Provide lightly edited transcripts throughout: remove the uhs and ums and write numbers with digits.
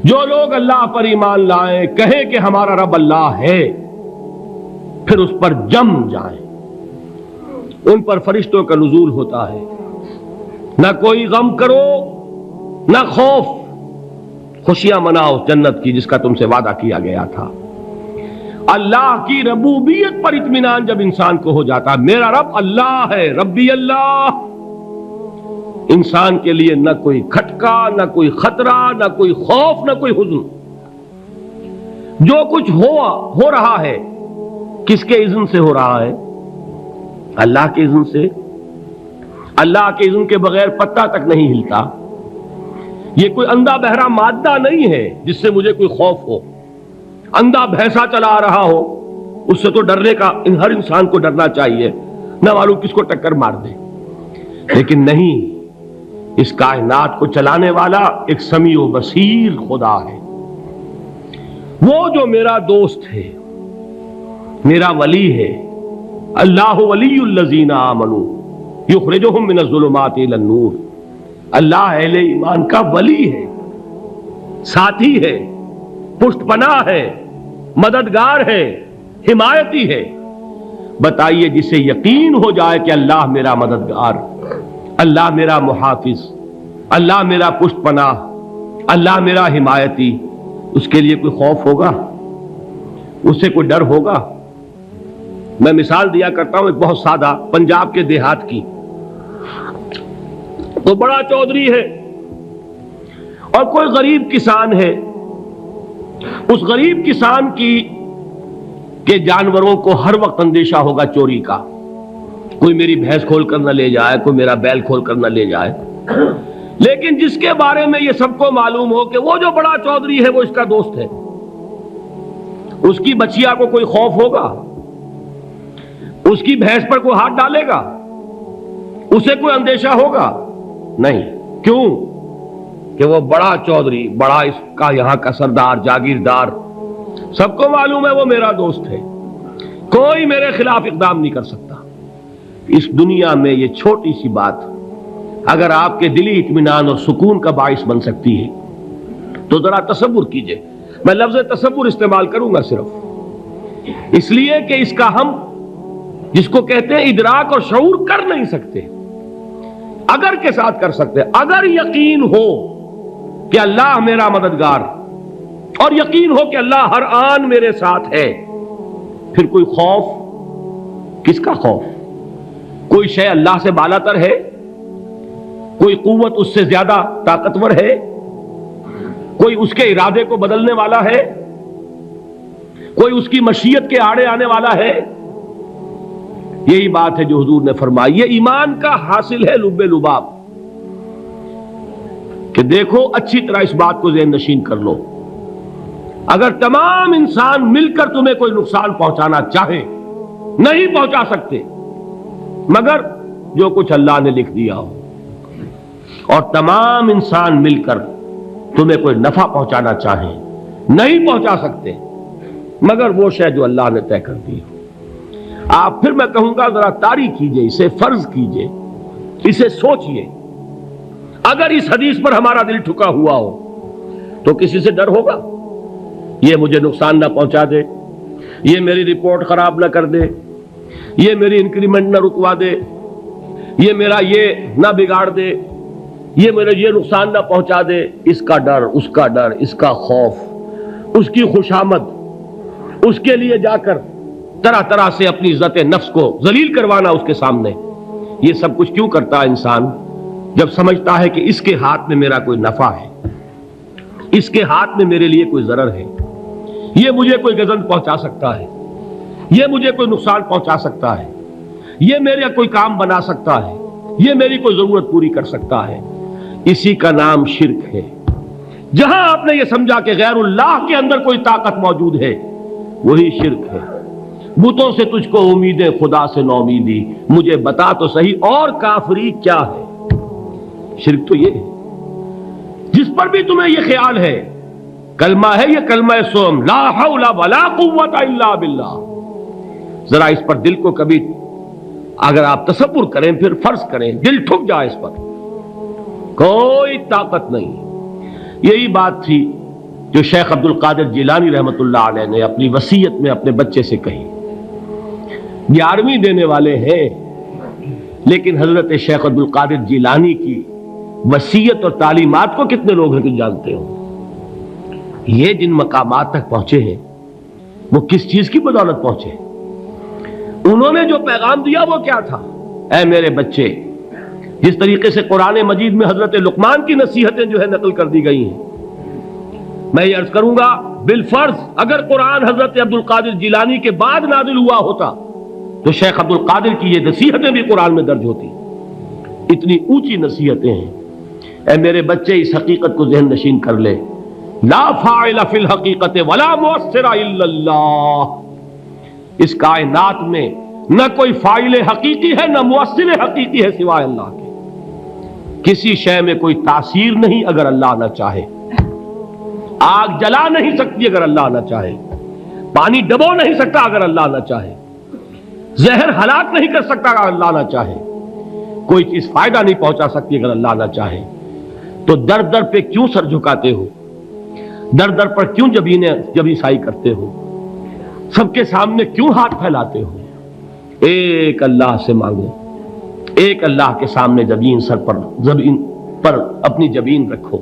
جو لوگ اللہ پر ایمان لائیں، کہیں کہ ہمارا رب اللہ ہے، پھر اس پر جم جائیں، ان پر فرشتوں کا نزول ہوتا ہے۔ نہ کوئی غم کرو نہ خوف، خوشیاں مناؤ جنت کی جس کا تم سے وعدہ کیا گیا تھا۔ اللہ کی ربوبیت پر اطمینان جب انسان کو ہو جاتا، میرا رب اللہ ہے، ربی اللہ، انسان کے لیے نہ کوئی کھٹکا، نہ کوئی خطرہ، نہ کوئی خوف، نہ کوئی حزن۔ جو کچھ ہو رہا ہے کس کے اذن سے ہو رہا ہے؟ اللہ کے اذن سے۔ اللہ کے اذن کے بغیر پتہ تک نہیں ہلتا۔ یہ کوئی اندھا بہرا مادہ نہیں ہے جس سے مجھے کوئی خوف ہو۔ اندھا بھینسا چلا آ رہا ہو، اس سے تو ڈرنے کا ہر انسان کو ڈرنا چاہیے، نہ معلوم کس کو ٹکر مار دے۔ لیکن نہیں، اس کائنات کو چلانے والا ایک سمیع و بصیر خدا ہے، وہ جو میرا دوست ہے، میرا ولی ہے۔ اللہ ولی الذین آمنوا یخرجہم من الظلمات الی النور۔ اللہ اہل ایمان کا ولی ہے، ساتھی ہے، پشت پناہ ہے، مددگار ہے، حمایتی ہے۔ بتائیے جسے یقین ہو جائے کہ اللہ میرا مددگار، اللہ میرا محافظ، اللہ میرا پشت پناہ، اللہ میرا حمایتی، اس کے لیے کوئی خوف ہوگا؟ اس سے کوئی ڈر ہوگا؟ میں مثال دیا کرتا ہوں ایک بہت سادہ، پنجاب کے دیہات کی۔ تو بڑا چودھری ہے اور کوئی غریب کسان ہے۔ اس غریب کسان کے جانوروں کو ہر وقت اندیشہ ہوگا چوری کا، کوئی میری بھینس کھول کر نہ لے جائے، کوئی میرا بیل کھول کر نہ لے جائے۔ لیکن جس کے بارے میں یہ سب کو معلوم ہو کہ وہ جو بڑا چودھری ہے وہ اس کا دوست ہے، اس کی بچیا کو کوئی خوف ہوگا؟ اس کی بھینس پر کوئی ہاتھ ڈالے گا؟ اسے کوئی اندیشہ ہوگا؟ نہیں۔ کیوں؟ کہ وہ بڑا چودھری، بڑا اس کا یہاں کا سردار، جاگیردار، سب کو معلوم ہے وہ میرا دوست ہے، کوئی میرے خلاف اقدام نہیں کر سکتا۔ اس دنیا میں یہ چھوٹی سی بات اگر آپ کے دلی اطمینان اور سکون کا باعث بن سکتی ہے تو ذرا تصور کیجئے۔ میں لفظ تصور استعمال کروں گا صرف اس لیے کہ اس کا ہم جس کو کہتے ہیں ادراک اور شعور کر نہیں سکتے، اگر کے ساتھ کر سکتے۔ اگر یقین ہو کہ اللہ میرا مددگار اور یقین ہو کہ اللہ ہر آن میرے ساتھ ہے، پھر کوئی خوف؟ کس کا خوف؟ کوئی شے اللہ سے بالاتر ہے؟ کوئی قوت اس سے زیادہ طاقتور ہے؟ کوئی اس کے ارادے کو بدلنے والا ہے؟ کوئی اس کی مشیت کے آڑے آنے والا ہے؟ یہی بات ہے جو حضور نے فرمائی۔ یہ ایمان کا حاصل ہے لب لباب، کہ دیکھو اچھی طرح اس بات کو ذہن نشین کر لو، اگر تمام انسان مل کر تمہیں کوئی نقصان پہنچانا چاہے نہیں پہنچا سکتے، مگر جو کچھ اللہ نے لکھ دیا ہو، اور تمام انسان مل کر تمہیں کوئی نفع پہنچانا چاہیں نہیں پہنچا سکتے، مگر وہ شے جو اللہ نے طے کر دی ہو۔ آپ پھر میں کہوں گا ذرا طاری کیجئے، اسے فرض کیجئے، اسے سوچئے۔ اگر اس حدیث پر ہمارا دل ٹھکا ہوا ہو تو کسی سے ڈر ہوگا؟ یہ مجھے نقصان نہ پہنچا دے، یہ میری رپورٹ خراب نہ کر دے، یہ میری انکریمنٹ نہ رکوا دے، یہ میرا یہ نہ بگاڑ دے، یہ میرا یہ نقصان نہ پہنچا دے۔ اس کا ڈر، اس کا ڈر، اس کا خوف، اس کی خوشامد، اس کے لیے جا کر طرح طرح سے اپنی عزت نفس کو ذلیل کروانا اس کے سامنے، یہ سب کچھ کیوں کرتا ہے انسان؟ جب سمجھتا ہے کہ اس کے ہاتھ میں میرا کوئی نفع ہے، اس کے ہاتھ میں میرے لیے کوئی ضرر ہے، یہ مجھے کوئی گزن پہنچا سکتا ہے، یہ مجھے کوئی نقصان پہنچا سکتا ہے، یہ میرا کوئی کام بنا سکتا ہے، یہ میری کوئی ضرورت پوری کر سکتا ہے، اسی کا نام شرک ہے۔ جہاں آپ نے یہ سمجھا کہ غیر اللہ کے اندر کوئی طاقت موجود ہے، وہی شرک ہے۔ بتوں سے تجھ کو امیدیں، خدا سے نومیدی، مجھے بتا تو صحیح اور کافری کیا ہے؟ شرک تو یہ ہے۔ جس پر بھی تمہیں یہ خیال ہے، کلمہ ہے یہ کلمہ سوم، لا حول ولا قوت الا باللہ، ذرا اس پر دل کو کبھی اگر آپ تصور کریں، پھر فرض کریں، دل ٹھک جائے اس پر، کوئی طاقت نہیں۔ یہی بات تھی جو شیخ عبد القادر جیلانی رحمۃ اللہ علیہ نے اپنی وصیت میں اپنے بچے سے کہی. 11ویں دینے والے ہیں، لیکن حضرت شیخ عبد القادر جیلانی کی وصیت اور تعلیمات کو کتنے لوگ ہیں کہ جانتے ہو؟ یہ جن مقامات تک پہنچے ہیں وہ کس چیز کی بدولت پہنچے؟ انہوں نے جو پیغام دیا وہ کیا تھا؟ اے میرے بچے، جس طریقے سے قرآن مجید میں حضرت لقمان کی نصیحتیں جو ہے نقل کر دی گئی ہیں، میں یہ عرض کروں گا بالفرض اگر قرآن حضرت عبد القادر جیلانی کے بعد نازل ہوا ہوتا تو شیخ عبد القادر کی یہ نصیحتیں بھی قرآن میں درج ہوتی. اتنی اونچی نصیحتیں ہیں. اے میرے بچے، اس حقیقت کو ذہن نشین کر لے، لا فاعل فی الحقیقت ولا مؤثر الا اللہ. اس کائنات میں نہ کوئی فاعل حقیقی ہے نہ مؤثر حقیقی ہے سوائے اللہ کے. کسی شے میں کوئی تاثیر نہیں اگر اللہ نہ چاہے. آگ جلا نہیں سکتی اگر اللہ نہ چاہے. پانی ڈبو نہیں سکتا اگر اللہ نہ چاہے. زہر ہلاک نہیں کر سکتا اگر اللہ نہ چاہے. کوئی چیز فائدہ نہیں پہنچا سکتی اگر اللہ نہ چاہے. تو در در پہ کیوں سر جھکاتے ہو؟ در در پر کیوں جبیں سائی کرتے ہو؟ سب کے سامنے کیوں ہاتھ پھیلاتے ہو؟ ایک اللہ سے مانگو، ایک اللہ کے سامنے زمین پر اپنی جبین رکھو.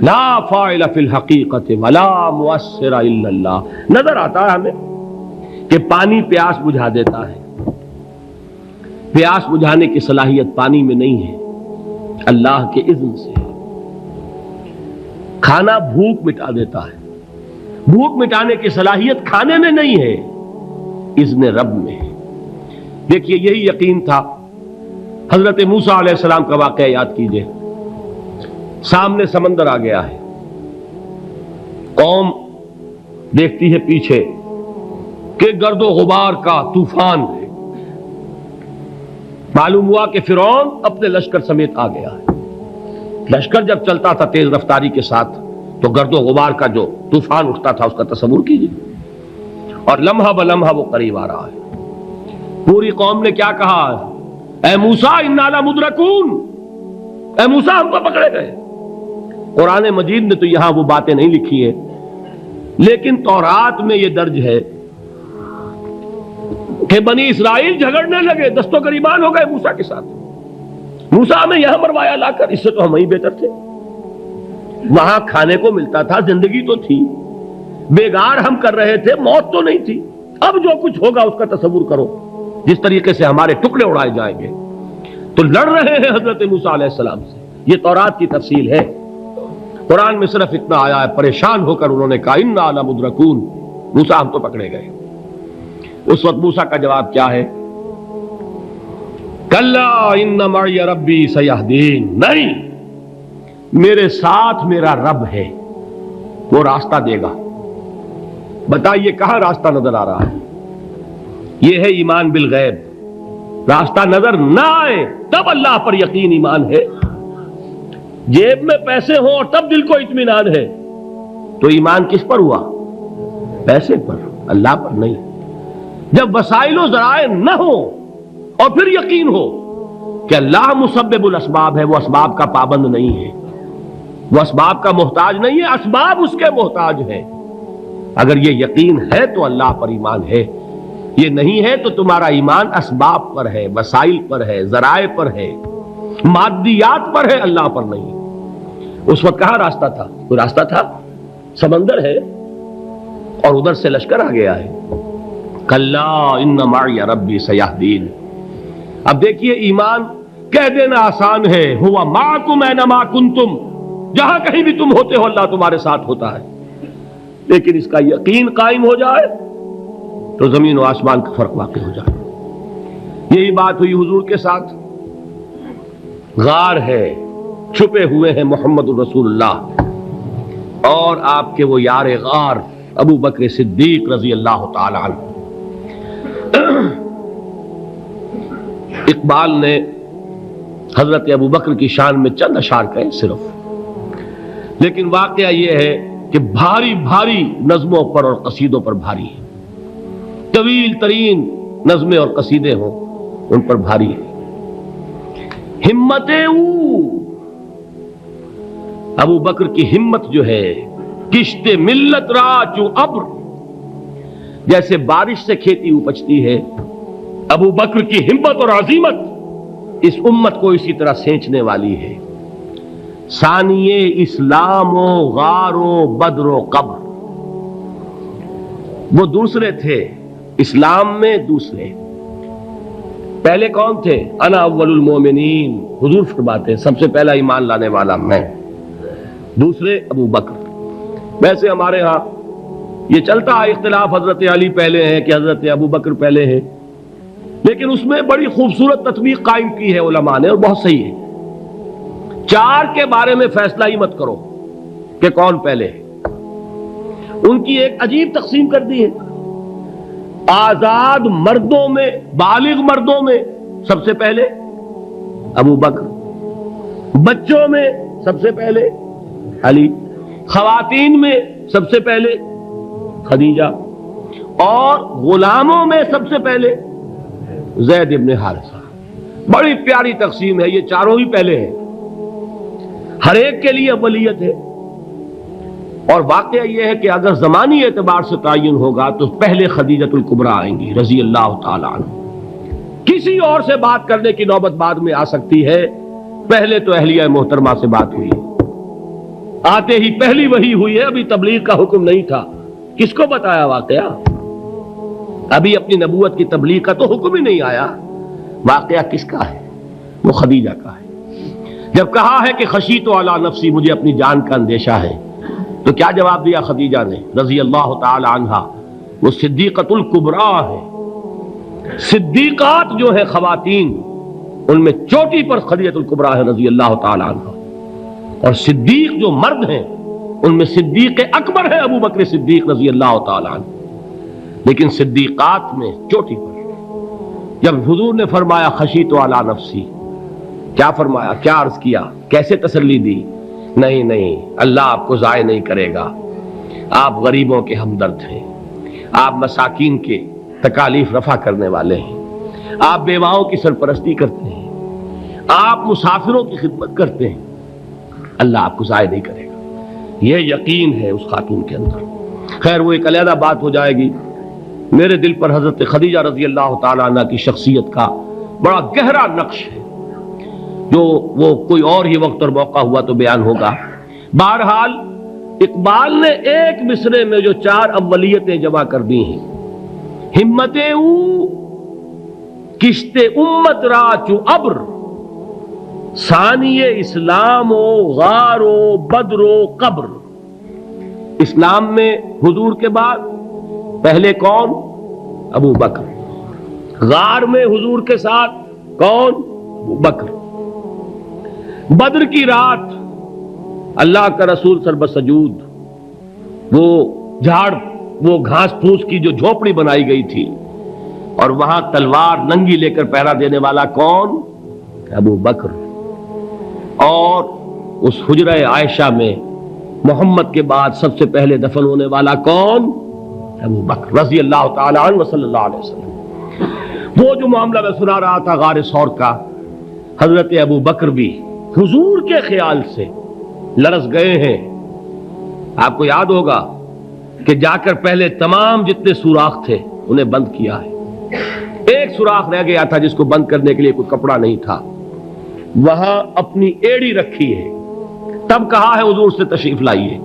لا فاعل فی الحقیقت ولا مؤثر الا اللہ. نظر آتا ہے ہمیں کہ پانی پیاس بجھا دیتا ہے. پیاس بجھانے کی صلاحیت پانی میں نہیں ہے، اللہ کے اذن سے. کھانا بھوک مٹا دیتا ہے. بھوک مٹانے کی صلاحیت کھانے میں نہیں ہے، اذن رب میں ہے. دیکھیے یہی یقین تھا. حضرت موسیٰ علیہ السلام کا واقعہ یاد کیجئے. سامنے سمندر آ گیا ہے، قوم دیکھتی ہے پیچھے کہ گرد و غبار کا طوفان ہے. معلوم ہوا کہ فرعون اپنے لشکر سمیت آ گیا ہے. لشکر جب چلتا تھا تیز رفتاری کے ساتھ تو گرد و غبار کا جو طوفان اٹھتا تھا اس کا تصور کیجیے. اور لمحہ بلمحہ وہ قریب آ رہا ہے. پوری قوم نے کیا کہا؟ اے موسیٰ انا لمدرکون، اے موسیٰ ہم کو پکڑے گئے. قرآن مجید نے تو یہاں وہ باتیں نہیں لکھی ہیں، لیکن تورات میں یہ درج ہے کہ بنی اسرائیل جھگڑنے لگے، دست و گریبان ہو گئے موسیٰ کے ساتھ. موسیٰ ہمیں یہاں مروایا لا کر، اس سے تو ہم ہی بہتر تھے. وہاں کھانے کو ملتا تھا، زندگی تو تھی، بیگار ہم کر رہے تھے، موت تو نہیں تھی. اب جو کچھ ہوگا اس کا تصور کرو، جس طریقے سے ہمارے ٹکڑے اڑائے جائیں گے. تو لڑ رہے ہیں حضرت موسیٰ علیہ السلام سے. یہ تورات کی تفصیل ہے. قرآن میں صرف اتنا آیا ہے، پریشان ہو کر انہوں نے کہا انا لمدرکون، موسیٰ ہم تو پکڑے گئے. اس وقت موسیٰ کا جواب کیا ہے؟ کلا ان معی ربی سیہدین. نہیں، میرے ساتھ میرا رب ہے، وہ راستہ دے گا. بتائیے کہاں راستہ نظر آ رہا ہے؟ یہ ہے ایمان بالغیب. راستہ نظر نہ آئے تب اللہ پر یقین ایمان ہے. جیب میں پیسے ہوں اور تب دل کو اطمینان ہے تو ایمان کس پر ہوا؟ پیسے پر، اللہ پر نہیں. جب وسائل و ذرائع نہ ہو اور پھر یقین ہو کہ اللہ مسبب الاسباب ہے، وہ اسباب کا پابند نہیں ہے، وہ اسباب کا محتاج نہیں ہے، اسباب اس کے محتاج ہے. اگر یہ یقین ہے تو اللہ پر ایمان ہے. یہ نہیں ہے تو تمہارا ایمان اسباب پر ہے، وسائل پر ہے، ذرائع پر ہے، مادیات پر ہے، اللہ پر نہیں. اس وقت کہاں راستہ تھا؟ کوئی راستہ تھا؟ سمندر ہے اور ادھر سے لشکر آ گیا ہے. کلا ان معی ربی سیہدین. اب دیکھیے ایمان کہہ دینا آسان ہے، ہوا معکم اینما کنتم، جہاں کہیں بھی تم ہوتے ہو اللہ تمہارے ساتھ ہوتا ہے. لیکن اس کا یقین قائم ہو جائے تو زمین و آسمان کا فرق واقع ہو جائے. یہی بات ہوئی حضور کے ساتھ. غار ہے، چھپے ہوئے ہیں محمد الرسول اللہ اور آپ کے وہ یار غار ابو بکر صدیق رضی اللہ تعالی عنہ. اقبال نے حضرت ابو بکر کی شان میں چند اشعار کہے صرف، لیکن واقعہ یہ ہے کہ بھاری بھاری نظموں پر اور قصیدوں پر بھاری ہے. طویل ترین نظمیں اور قصیدے ہوں ان پر بھاری ہے. ہمتیں ابو بکر کی ہمت جو ہے کشت ملت را چو ابر، جیسے بارش سے کھیتی اپجتی ہے، ابو بکر کی ہمت اور عزیمت اس امت کو اسی طرح سینچنے والی ہے۔ ثانیے اسلام و غار و بدر و قبر، وہ دوسرے تھے اسلام میں، دوسرے پہلے کون تھے؟ انا اول المومنین، حضور فرماتے ہیں سب سے پہلا ایمان لانے والا میں، دوسرے ابو بکر۔ ویسے ہمارے ہاں یہ چلتا ہے اختلاف، حضرت علی پہلے ہیں کہ حضرت ابو بکر پہلے ہیں، لیکن اس میں بڑی خوبصورت تطبیق قائم کی ہے علماء نے، اور بہت صحیح ہے۔ چار کے بارے میں فیصلہ ہی مت کرو کہ کون پہلے ہے، ان کی ایک عجیب تقسیم کر دی ہے۔ آزاد مردوں میں، بالغ مردوں میں سب سے پہلے ابو بکر، بچوں میں سب سے پہلے علی، خواتین میں سب سے پہلے خدیجہ، اور غلاموں میں سب سے پہلے زید ابن حارثہ۔ بڑی پیاری تقسیم ہے، یہ چاروں ہی پہلے ہیں، ہر ایک کے لیے اولیت ہے۔ اور واقعہ یہ ہے کہ اگر زمانی اعتبار سے تعین ہوگا تو پہلے خدیجۃ الکبریٰ آئیں گی رضی اللہ تعالی عنہ، کسی اور سے بات کرنے کی نوبت بعد میں آ سکتی ہے، پہلے تو اہلیہ محترمہ سے بات ہوئی، آتے ہی پہلی وحی ہوئی ہے، ابھی تبلیغ کا حکم نہیں تھا، کس کو بتایا واقعہ؟ ابھی اپنی نبوت کی تبلیغ کا تو حکم ہی نہیں آیا، واقعہ کس کا ہے؟ وہ خدیجہ کا ہے۔ جب کہا ہے کہ خشیت علی نفسی، مجھے اپنی جان کا اندیشہ ہے، تو کیا جواب دیا خدیجہ نے رضی اللہ تعالی عنہا؟ وہ صدیقۃ الکبریٰ ہے، صدیقات جو ہے خواتین ان میں چوٹی پر خدیجۃ الکبریٰ ہے رضی اللہ تعالی عنہا، اور صدیق جو مرد ہیں ان میں صدیق اکبر ہے ابو بکر صدیق رضی اللہ تعالی عنہ، لیکن صدیقات میں چوٹی پر۔ جب حضور نے فرمایا خشیت علی نفسی، کیا فرمایا؟ کیا عرض کیا؟ کیسے تسلی دی؟ نہیں نہیں، اللہ آپ کو ضائع نہیں کرے گا، آپ غریبوں کے ہمدرد ہیں، آپ مساکین کے تکالیف رفع کرنے والے ہیں، آپ بیواؤں کی سرپرستی کرتے ہیں، آپ مسافروں کی خدمت کرتے ہیں، اللہ آپ کو ضائع نہیں کرے گا۔ یہ یقین ہے اس خاتون کے اندر۔ خیر وہ ایک علیحدہ بات ہو جائے گی۔ میرے دل پر حضرت خدیجہ رضی اللہ تعالی عنہ کی شخصیت کا بڑا گہرا نقش ہے، جو وہ کوئی اور ہی وقت اور موقع ہوا تو بیان ہوگا۔ بہرحال اقبال نے ایک مصرے میں جو چار اولیتیں جمع کر دی ہیں، ہمت او کشت امت را چو ابر، ثانی اسلام و غار و بدر و قبر۔ اسلام میں حضور کے بعد پہلے کون؟ ابو بکر۔ غار میں حضور کے ساتھ کون؟ ابو بکر۔ بدر کی رات اللہ کا رسول سربسجود وہ جھاڑ، وہ گھاس پھوس کی جو جھوپڑی بنائی گئی تھی، اور وہاں تلوار ننگی لے کر پہرا دینے والا کون؟ ابو بکر۔ اور اس حجرہ عائشہ میں محمد کے بعد سب سے پہلے دفن ہونے والا کون؟ ابو بکر رضی اللہ تعالی عنہ صلی اللہ علیہ وسلم۔ وہ جو معاملہ میں سنا رہا تھا غار ثور کا، حضرت ابو بکر بھی حضور کے خیال سے لرز گئے ہیں۔ آپ کو یاد ہوگا کہ جا کر پہلے تمام جتنے سوراخ تھے انہیں بند کیا ہے، ایک سوراخ رہ گیا تھا جس کو بند کرنے کے لیے کوئی کپڑا نہیں تھا، وہاں اپنی ایڑی رکھی ہے، تب کہا ہے حضور سے تشریف لائیے،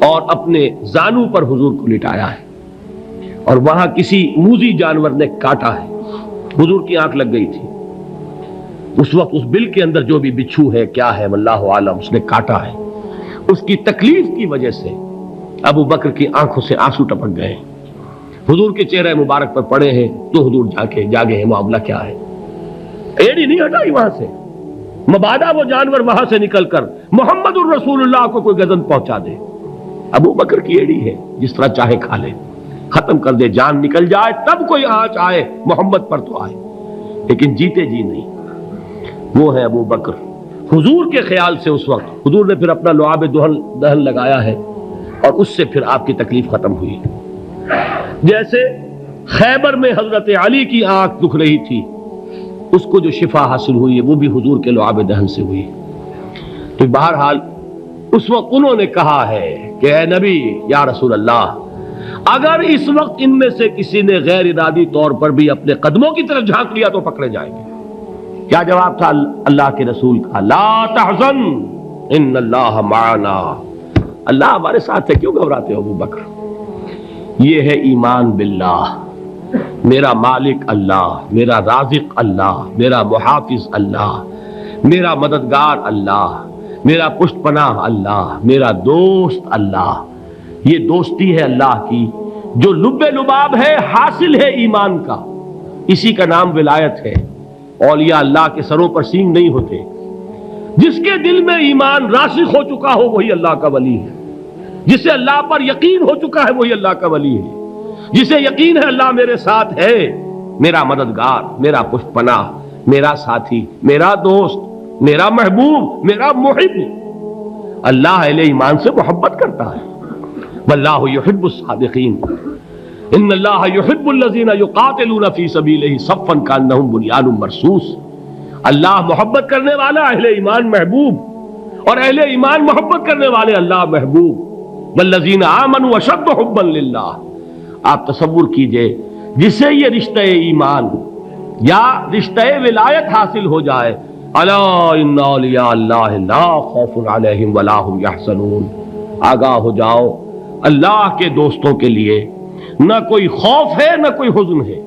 اور اپنے زانو پر حضور کو لٹایا ہے، اور وہاں کسی موذی جانور نے کاٹا ہے، حضور کی آنکھ لگ گئی تھی، اس وقت اس بل کے اندر جو بھی بچھو ہے کیا ہے واللہ عالم، اس نے کاٹا ہے، اس کی تکلیف کی وجہ سے ابو بکر کی آنکھوں سے آنسو ٹپک گئے، حضور کے چہرے مبارک پر پڑے ہیں، تو حضور جاگے ہیں، معاملہ کیا ہے؟ ایڑی نہیں ہٹائی وہاں سے، مبادا وہ جانور وہاں سے نکل کر محمد الرسول اللہ کو کوئی گزن پہنچا دے، ابو بکر کی ایڑی ہے، جس طرح چاہے کھا لے، ختم کر دے، جان نکل جائے تب کوئی آنچ آئے محمد پر تو آئے، لیکن جیتے جی نہیں۔ وہ ہے ابو بکر حضور کے خیال سے۔ اس وقت حضور نے پھر اپنا لعاب دہن لگایا ہے، اور اس سے پھر آپ کی تکلیف ختم ہوئی۔ جیسے خیبر میں حضرت علی کی آنکھ دکھ رہی تھی، اس کو جو شفا حاصل ہوئی ہے وہ بھی حضور کے لعاب دہن سے ہوئی۔ تو بہرحال اس وقت انہوں نے کہا ہے کہ اے نبی یا رسول اللہ، اگر اس وقت ان میں سے کسی نے غیر ارادی طور پر بھی اپنے قدموں کی طرف جھانک لیا تو پکڑے جائیں گے۔ کیا جواب تھا اللہ کے رسول کا؟ لا تحزن ان اللہ معنا، اللہ ہمارے ساتھ ہے، کیوں گھبراتے ہو ابو بکر؟ یہ ہے ایمان باللہ، میرا مالک اللہ، میرا رازق اللہ، میرا محافظ اللہ، میرا مددگار اللہ، میرا پشت پناہ اللہ، میرا دوست اللہ۔ یہ دوستی ہے اللہ کی جو لب لباب ہے، حاصل ہے ایمان کا، اسی کا نام ولایت ہے۔ اولیاء اللہ کے سروں پر سینگ نہیں ہوتے، جس کے دل میں ایمان راسخ ہو چکا ہو وہی اللہ کا ولی ہے، جسے اللہ پر یقین ہو چکا ہے وہی اللہ کا ولی ہے، جسے یقین ہے اللہ میرے ساتھ ہے، میرا مددگار، میرا پشت پناہ، میرا ساتھی، میرا دوست، میرا محبوب، میرا محب۔ اللہ اہل ایمان سے محبت کرتا ہے۔ واللہ یحب الصادقین، ان اللہ یحب الذین یقاتلون فی سبیلہ صفا کانہم بنیان مرصوص۔ اللہ محبت کرنے والا، اہل ایمان محبوب، اور اہل ایمان محبت کرنے والے اللہ محبوب۔ والذین آمنوا اشد حبا للہ۔ آپ تصور کیجئے جسے یہ رشتہ ایمان یا رشتہ ولایت حاصل ہو جائے، الا ان اولیاء اللہ لا خوف علیہم ولا هم یحزنون، آگاہ ہو جاؤ، اللہ کے دوستوں کے لیے نہ کوئی خوف ہے نہ کوئی حزن ہے۔